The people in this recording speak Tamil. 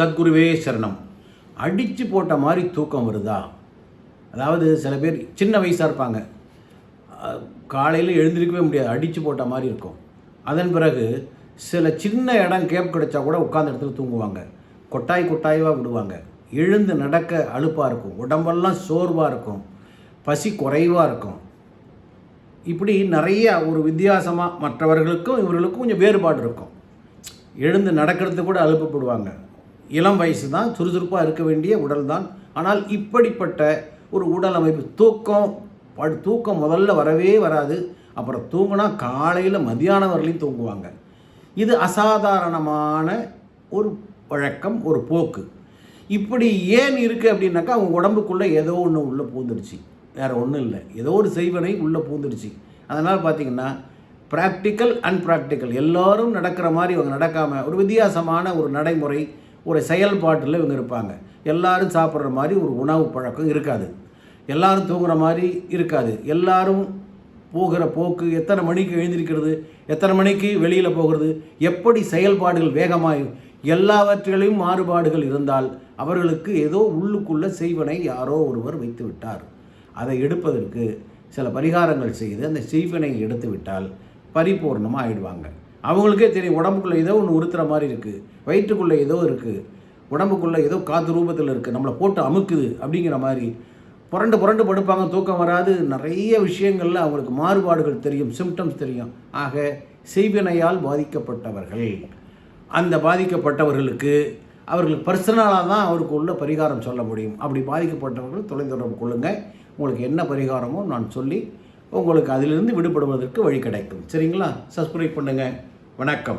சத்குருவே சரணம். அடித்து போட்ட மாதிரி தூக்கம் வருதா? அதாவது சில பேர் சின்ன வயசாக இருப்பாங்க, காலையில் எழுந்திருக்கவே முடியாது, அடித்து போட்ட மாதிரி இருக்கும். அதன் பிறகு சில சின்ன இடம் கேப் கிடைச்சா கூட உட்கார்ந்த இடத்துல தூங்குவாங்க, கொட்டாய்வாக விடுவாங்க. எழுந்து நடக்க அலுப்பாக இருக்கும், உடம்பெல்லாம் சோர்வாக இருக்கும், பசி குறைவாக இருக்கும். இப்படி நிறைய ஒரு வித்தியாசமாக மற்றவர்களுக்கும் இவர்களுக்கும் கொஞ்சம் வேறுபாடு இருக்கும். எழுந்து நடக்கிறதுக்கு கூட அலுப்புப்படுவாங்க. இளம் வயசு தான், சுறுசுறுப்பாக இருக்க வேண்டிய உடல் தான். ஆனால் இப்படிப்பட்ட ஒரு உடல் அமைப்பு, தூக்கம் முதல்ல வரவே வராது. அப்புறம் தூங்கினா காலையில் மதியானம் வரலையும் தூங்குவாங்க. இது அசாதாரணமான ஒரு வழக்கம், ஒரு போக்கு. இப்படி ஏன் இருக்குது அப்படின்னாக்கா, அவங்க உடம்புக்குள்ளே ஏதோ ஒன்று உள்ளே பூந்துடுச்சு, வேறு ஒன்றும் இல்லை. ஏதோ ஒரு செய்வனை உள்ளே பூந்துடுச்சு. அதனால் பார்த்திங்கன்னா ப்ராக்டிக்கல் அன்ப்ராக்டிக்கல் எல்லோரும் நடக்கிற மாதிரி இவங்க நடக்காமல் ஒரு வித்தியாசமான ஒரு நடைமுறை, ஒரு செயல்பாட்டில் இவங்க இருப்பாங்க. எல்லாரும் சாப்பிட்ற மாதிரி ஒரு உணவு பழக்கம் இருக்காது, எல்லாரும் தூங்குற மாதிரி இருக்காது, எல்லாரும் போகிற போக்கு, எத்தனை மணிக்கு எழுந்திருக்கிறது, எத்தனை மணிக்கு வெளியில் போகிறது, எப்படி செயல்பாடுகள் வேகமாக, எல்லாவற்றிலையும் மாறுபாடுகள் இருந்தால் அவர்களுக்கு ஏதோ உள்ளுக்குள்ளே செய்வனை யாரோ ஒருவர் வைத்து விட்டார். அதை எடுப்பதற்கு சில பரிகாரங்கள் செய்து அந்த செய்வனை எடுத்து விட்டால் பரிபூர்ணமாக ஆகிடுவாங்க. அவங்களுக்கே தெரியும், உடம்புக்குள்ளே ஏதோ ஒன்று உறுத்துற மாதிரி இருக்குது, வயிற்றுக்குள்ளே ஏதோ இருக்குது, உடம்புக்குள்ளே ஏதோ காற்று ரூபத்தில் இருக்குது, நம்மளை போட்டு அமுக்குது அப்படிங்கிற மாதிரி புரண்டு படுப்பாங்க, தூக்கம் வராது. நிறைய விஷயங்களில் அவங்களுக்கு மாறுபாடுகள் தெரியும், சிம்டம்ஸ் தெரியும். ஆக செய்வினையால் பாதிக்கப்பட்டவர்கள், அந்த பாதிக்கப்பட்டவர்களுக்கு அவர்களுக்கு பர்சனலாக தான் அவருக்கு உள்ள பரிகாரம் சொல்ல முடியும். அப்படி பாதிக்கப்பட்டவர்கள் தொலைத்தொடர்பு கொள்ளுங்கள். உங்களுக்கு என்ன பரிகாரமோ நான் சொல்லி உங்களுக்கு அதிலிருந்து விடுபடுவதற்கு வழி கிடைக்கும். சரிங்களா? சப்ஸ்கிரைப் பண்ணுங்கள். வணக்கம்.